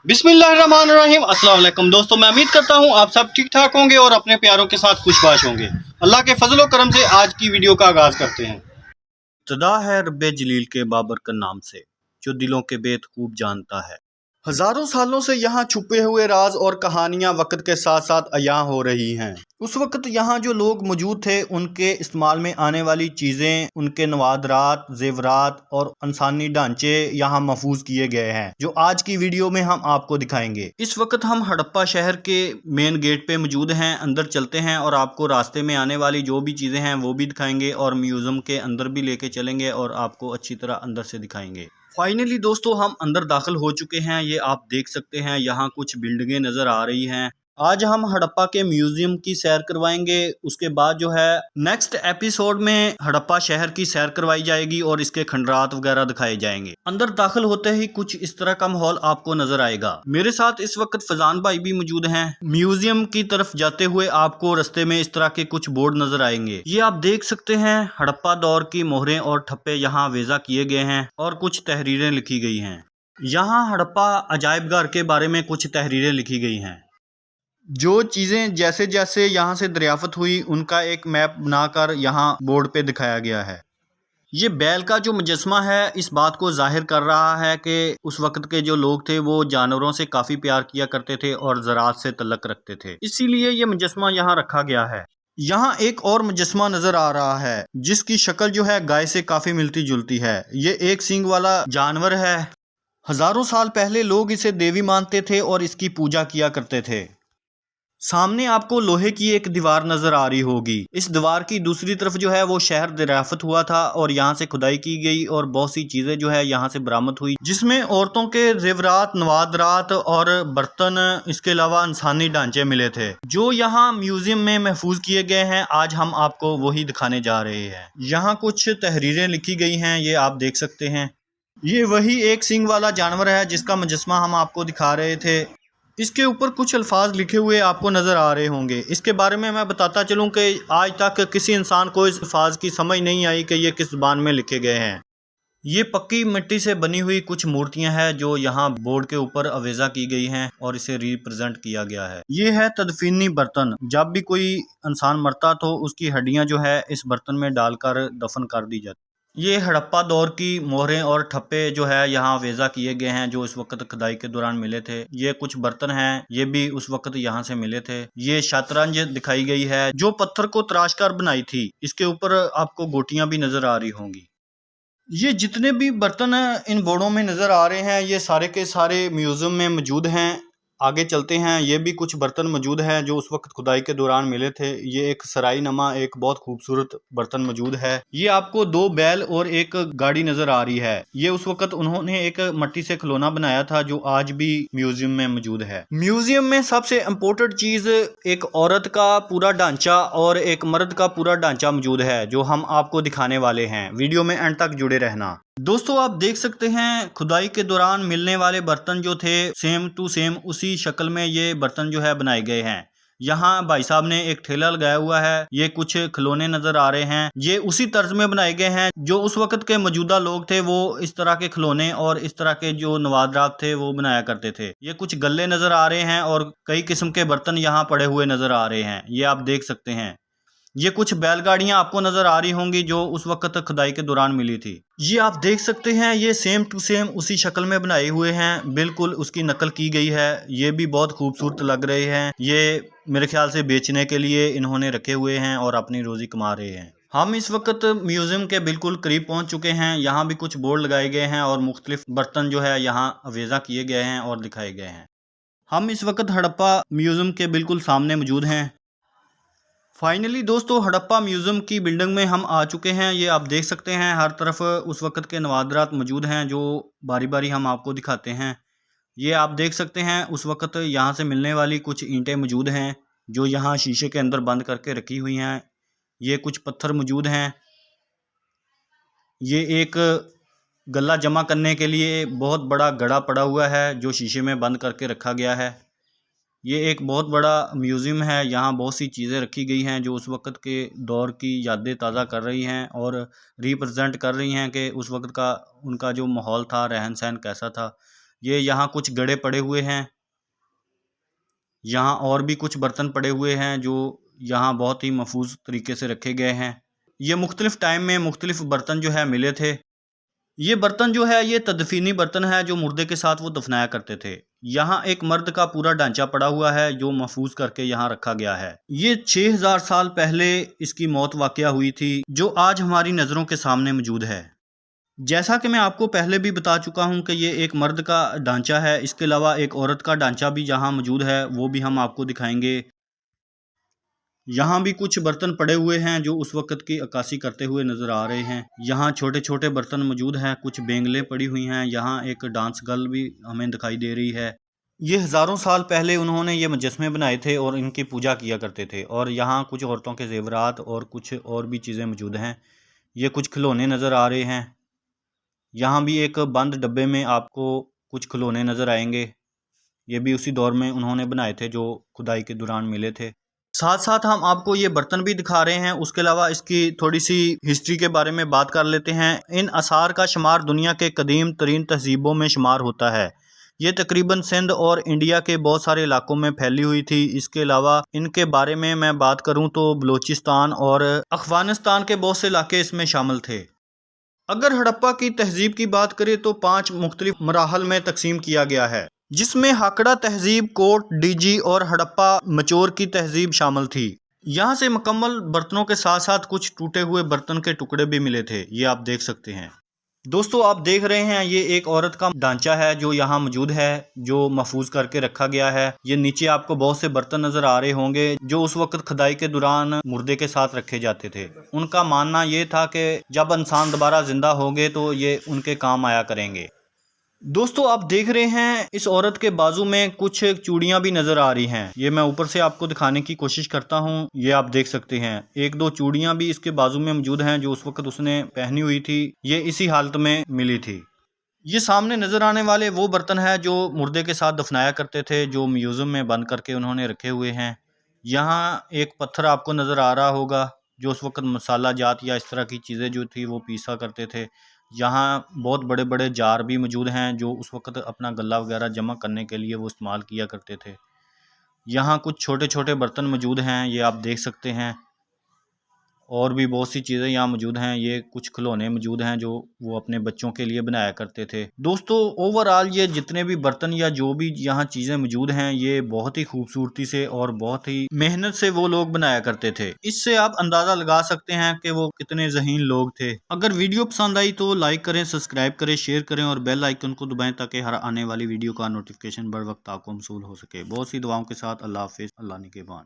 बिस्मिल्लाहिर्रहमानिर्रहीम। अस्सलाम वालेकुम दोस्तों, मैं उम्मीद करता हूँ आप सब ठीक ठाक होंगे और अपने प्यारों के साथ खुशबाश होंगे। अल्लाह के फजल व करम से आज की वीडियो का आगाज करते हैं। इब्तिदा है रब्बे जलील के बाबरकत नाम से, जो दिलों के बेत खूब जानता है। हजारों सालों से यहाँ छुपे हुए राज और कहानियां वक्त के साथ साथ अयां हो रही हैं। उस वक्त यहाँ जो लोग मौजूद थे उनके इस्तेमाल में आने वाली चीज़ें, उनके नवादरात, जेवरात और इंसानी ढांचे यहाँ महफूज किए गए हैं, जो आज की वीडियो में हम आपको दिखाएंगे। इस वक्त हम हड़प्पा शहर के मेन गेट पे मौजूद हैं। अंदर चलते हैं और आपको रास्ते में आने वाली जो भी चीज़ें हैं वो भी दिखाएंगे और म्यूज़ियम के अंदर भी लेके चलेंगे और आपको अच्छी तरह अंदर से दिखाएंगे। फाइनली दोस्तों हम अंदर दाखिल हो चुके हैं। ये आप देख सकते हैं, यहाँ कुछ बिल्डिंगें नज़र आ रही हैं। आज हम हड़प्पा के म्यूजियम की सैर करवाएंगे। उसके बाद जो है नेक्स्ट एपिसोड में हड़प्पा शहर की सैर करवाई जाएगी और इसके खंडरात वगैरह दिखाए जाएंगे। अंदर दाखिल होते ही कुछ इस तरह का माहौल आपको नजर आएगा। मेरे साथ इस वक्त फजान भाई भी मौजूद हैं। म्यूजियम की तरफ जाते हुए आपको रास्ते में इस तरह के कुछ बोर्ड नजर आएंगे। ये आप देख सकते हैं, हड़प्पा दौर की मोहरें और ठप्पे यहाँ वेजा किए गए हैं और कुछ तहरीरें लिखी गई हैं। यहाँ हड़प्पा अजायब घर के बारे में कुछ तहरीरें लिखी गई हैं। जो चीज़ें जैसे जैसे यहाँ से दरियाफ्त हुई उनका एक मैप बनाकर यहाँ बोर्ड पे दिखाया गया है। ये बैल का जो मुजस्मा है इस बात को जाहिर कर रहा है कि उस वक्त के जो लोग थे वो जानवरों से काफ़ी प्यार किया करते थे और ज़राअत से तल्लक रखते थे, इसीलिए ये मुजस्मा यहाँ रखा गया है। यहाँ एक और मुजस्मा नज़र आ रहा है जिसकी शक्ल जो है गाय से काफ़ी मिलती जुलती है। ये एक सींग वाला जानवर है। हज़ारों साल पहले लोग इसे देवी मानते थे और इसकी पूजा किया करते थे। सामने आपको लोहे की एक दीवार नजर आ रही होगी। इस दीवार की दूसरी तरफ जो है वो शहर दरियाफ्त हुआ था और यहाँ से खुदाई की गई और बहुत सी चीजें जो है यहाँ से बरामद हुई, जिसमें औरतों के जेवरात, नवादरात और बर्तन, इसके अलावा इंसानी ढांचे मिले थे जो यहाँ म्यूजियम में महफूज किए गए हैं। आज हम आपको वही दिखाने जा रहे हैं। यहाँ कुछ तहरीरें लिखी गई हैं, ये आप देख सकते हैं। ये वही एक सींग वाला जानवर है जिसका मुजस्मा हम आपको दिखा रहे थे। इसके ऊपर कुछ अल्फाज लिखे हुए आपको नज़र आ रहे होंगे। इसके बारे में मैं बताता चलूं कि आज तक किसी इंसान को इस अल्फाज की समझ नहीं आई कि ये किस ज़बान में लिखे गए हैं। ये पक्की मिट्टी से बनी हुई कुछ मूर्तियां हैं जो यहाँ बोर्ड के ऊपर अवेजा की गई हैं और इसे रिप्रेजेंट किया गया है। ये है तदफीनी बर्तन। जब भी कोई इंसान मरता तो उसकी हड्डियां जो है इस बर्तन में डालकर दफन कर दी जाती। ये हड़प्पा दौर की मोहरें और ठप्पे जो है यहाँ वेजा किए गए हैं जो इस वक्त खुदाई के दौरान मिले थे। ये कुछ बर्तन हैं, ये भी उस वक्त यहाँ से मिले थे। ये शतरंज दिखाई गई है जो पत्थर को तराश कर बनाई थी। इसके ऊपर आपको गोटियां भी नजर आ रही होंगी। ये जितने भी बर्तन इन बोर्डों में नज़र आ रहे हैं ये सारे के सारे म्यूज़ियम में मौजूद हैं। आगे चलते हैं। ये भी कुछ बर्तन मौजूद हैं जो उस वक्त खुदाई के दौरान मिले थे। ये एक सराय नमा एक बहुत खूबसूरत बर्तन मौजूद है। ये आपको दो बैल और एक गाड़ी नज़र आ रही है। ये उस वक्त उन्होंने एक मट्टी से खिलौना बनाया था जो आज भी म्यूजियम में मौजूद है। म्यूजियम में सबसे इम्पोर्टेंट चीज़ एक औरत का पूरा ढांचा और एक मर्द का पूरा ढांचा मौजूद है जो हम आपको दिखाने वाले हैं। वीडियो में एंड तक जुड़े रहना। दोस्तों आप देख सकते हैं खुदाई के दौरान मिलने वाले बर्तन जो थे सेम टू सेम उसी शक्ल में ये बर्तन जो है बनाए गए हैं। यहाँ भाई साहब ने एक ठेला लगाया हुआ है। ये कुछ खिलौने नजर आ रहे हैं, ये उसी तर्ज में बनाए गए हैं जो उस वक्त के मौजूदा लोग थे वो इस तरह के खिलौने और इस तरह के जो नवादरात थे वो बनाया करते थे। ये कुछ गल्ले नजर आ रहे हैं और कई किस्म के बर्तन यहाँ पड़े हुए नजर आ रहे हैं। ये आप देख सकते हैं। ये कुछ बैलगाड़ियां आपको नजर आ रही होंगी जो उस वक्त खुदाई के दौरान मिली थी। ये आप देख सकते हैं, ये सेम टू सेम उसी शक्ल में बनाए हुए हैं, बिल्कुल उसकी नकल की गई है। ये भी बहुत खूबसूरत लग रहे हैं। ये मेरे ख्याल से बेचने के लिए इन्होंने रखे हुए हैं और अपनी रोजी कमा रहे हैं। हम इस वक्त म्यूजियम के बिल्कुल करीब पहुंच चुके हैं। यहाँ भी कुछ बोर्ड लगाए गए हैं और मुख्तलिफ बर्तन जो है यहाँ अवेजा किए गए हैं और दिखाए गए हैं। हम इस वक्त हड़प्पा म्यूजियम के बिल्कुल सामने मौजूद हैं। फाइनली दोस्तों हड़प्पा म्यूज़ियम की बिल्डिंग में हम आ चुके हैं। ये आप देख सकते हैं हर तरफ उस वक्त के नवादरात मौजूद हैं जो बारी बारी हम आपको दिखाते हैं। ये आप देख सकते हैं उस वक्त यहाँ से मिलने वाली कुछ ईंटें मौजूद हैं जो यहाँ शीशे के अंदर बंद करके रखी हुई हैं। ये कुछ पत्थर मौजूद हैं। ये एक गला जमा करने के लिए बहुत बड़ा घड़ा पड़ा हुआ है जो शीशे में बंद करके रखा गया है। ये एक बहुत बड़ा म्यूज़ियम है। यहाँ बहुत सी चीज़ें रखी गई हैं जो उस वक्त के दौर की यादें ताज़ा कर रही हैं और रिप्रेजेंट कर रही हैं कि उस वक्त का उनका जो माहौल था, रहन सहन कैसा था। یہ یہاں کچھ گڑے پڑے ہوئے ہیں، یہاں اور بھی کچھ برتن پڑے ہوئے ہیں جو یہاں بہت ہی محفوظ طریقے سے رکھے گئے ہیں۔ یہ مختلف ٹائم میں مختلف برتن جو ہے ملے تھے۔ یہ برتن جو ہے یہ تدفینی برتن ہے جو مردے کے ساتھ وہ دفنایا کرتے تھے۔ یہاں ایک مرد کا پورا ڈھانچہ پڑا ہوا ہے جو محفوظ کر کے یہاں رکھا گیا ہے۔ یہ 6000 سال پہلے اس کی موت واقعہ ہوئی تھی جو آج ہماری نظروں کے سامنے موجود ہے۔ جیسا کہ میں آپ کو پہلے بھی بتا چکا ہوں کہ یہ ایک مرد کا ڈھانچہ ہے، اس کے علاوہ ایک عورت کا ڈھانچہ بھی یہاں موجود ہے، وہ بھی ہم آپ کو دکھائیں گے۔ یہاں بھی کچھ برتن پڑے ہوئے ہیں جو اس وقت کی عکاسی کرتے ہوئے نظر آ رہے ہیں۔ یہاں چھوٹے چھوٹے برتن موجود ہیں، کچھ بینگلیں پڑی ہوئی ہیں، یہاں ایک ڈانس گرل بھی ہمیں دکھائی دے رہی ہے۔ یہ ہزاروں سال پہلے انہوں نے یہ مجسمے بنائے تھے اور ان کی پوجا کیا کرتے تھے، اور یہاں کچھ عورتوں کے زیورات اور کچھ اور بھی چیزیں موجود ہیں۔ یہ کچھ کھلونے نظر آ رہے ہیں۔ یہاں بھی ایک بند ڈبے میں آپ کو کچھ کھلونے نظر آئیں گے، یہ بھی اسی دور میں انہوں نے بنائے تھے جو کھدائی کے دوران ملے تھے۔ ساتھ ساتھ ہم آپ کو یہ برتن بھی دکھا رہے ہیں، اس کے علاوہ اس کی تھوڑی سی ہسٹری کے بارے میں بات کر لیتے ہیں۔ ان آثار کا شمار دنیا کے قدیم ترین تہذیبوں میں شمار ہوتا ہے۔ یہ تقریباً سندھ اور انڈیا کے بہت سارے علاقوں میں پھیلی ہوئی تھی۔ اس کے علاوہ ان کے بارے میں بات کروں تو بلوچستان اور افغانستان کے بہت سے علاقے اس میں شامل تھے۔ اگر ہڑپا کی تہذیب کی بات کریں تو 5 مختلف مراحل میں تقسیم کیا گیا ہے، جس میں ہاکڑا تہذیب، کوٹ ڈیجی اور ہڑپا مچور کی تہذیب شامل تھی۔ یہاں سے مکمل برتنوں کے ساتھ ساتھ کچھ ٹوٹے ہوئے برتن کے ٹکڑے بھی ملے تھے، یہ آپ دیکھ سکتے ہیں۔ دوستو آپ دیکھ رہے ہیں یہ ایک عورت کا ڈھانچہ ہے جو یہاں موجود ہے، جو محفوظ کر کے رکھا گیا ہے۔ یہ نیچے آپ کو بہت سے برتن نظر آ رہے ہوں گے جو اس وقت کھدائی کے دوران مردے کے ساتھ رکھے جاتے تھے۔ ان کا ماننا یہ تھا کہ جب انسان دوبارہ زندہ ہوگے تو یہ ان کے کام آیا کریں گے۔ دوستو آپ دیکھ رہے ہیں اس عورت کے بازو میں کچھ چوڑیاں بھی نظر آ رہی ہیں، یہ میں اوپر سے آپ کو دکھانے کی کوشش کرتا ہوں، یہ آپ دیکھ سکتے ہیں۔ 1-2 چوڑیاں بھی اس کے بازو میں موجود ہیں جو اس وقت اس نے پہنی ہوئی تھی، یہ اسی حالت میں ملی تھی۔ یہ سامنے نظر آنے والے وہ برتن ہیں جو مردے کے ساتھ دفنایا کرتے تھے، جو میوزیم میں بند کر کے انہوں نے رکھے ہوئے ہیں۔ یہاں ایک پتھر آپ کو نظر آ رہا ہوگا جو اس وقت مسالہ جات یا اس طرح کی چیزیں جو تھی وہ پیسا کرتے تھے۔ یہاں بہت بڑے بڑے جار بھی موجود ہیں جو اس وقت اپنا غلہ وغیرہ جمع کرنے کے لیے وہ استعمال کیا کرتے تھے۔ یہاں کچھ چھوٹے چھوٹے برتن موجود ہیں، یہ آپ دیکھ سکتے ہیں، اور بھی بہت سی چیزیں یہاں موجود ہیں۔ یہ کچھ کھلونے موجود ہیں جو وہ اپنے بچوں کے لیے بنایا کرتے تھے۔ دوستو اوورآل یہ جتنے بھی برتن یا جو بھی یہاں چیزیں موجود ہیں یہ بہت ہی خوبصورتی سے اور بہت ہی محنت سے وہ لوگ بنایا کرتے تھے۔ اس سے آپ اندازہ لگا سکتے ہیں کہ وہ کتنے ذہین لوگ تھے۔ اگر ویڈیو پسند آئی تو لائک کریں، سبسکرائب کریں، شیئر کریں اور بیل آئیکن کو دبائیں تاکہ ہر آنے والی ویڈیو کا نوٹیفیکیشن بر وقت آپ کو موصول ہو سکے۔ بہت سی دعاؤں کے ساتھ اللہ حافظ، اللہ نگہبان۔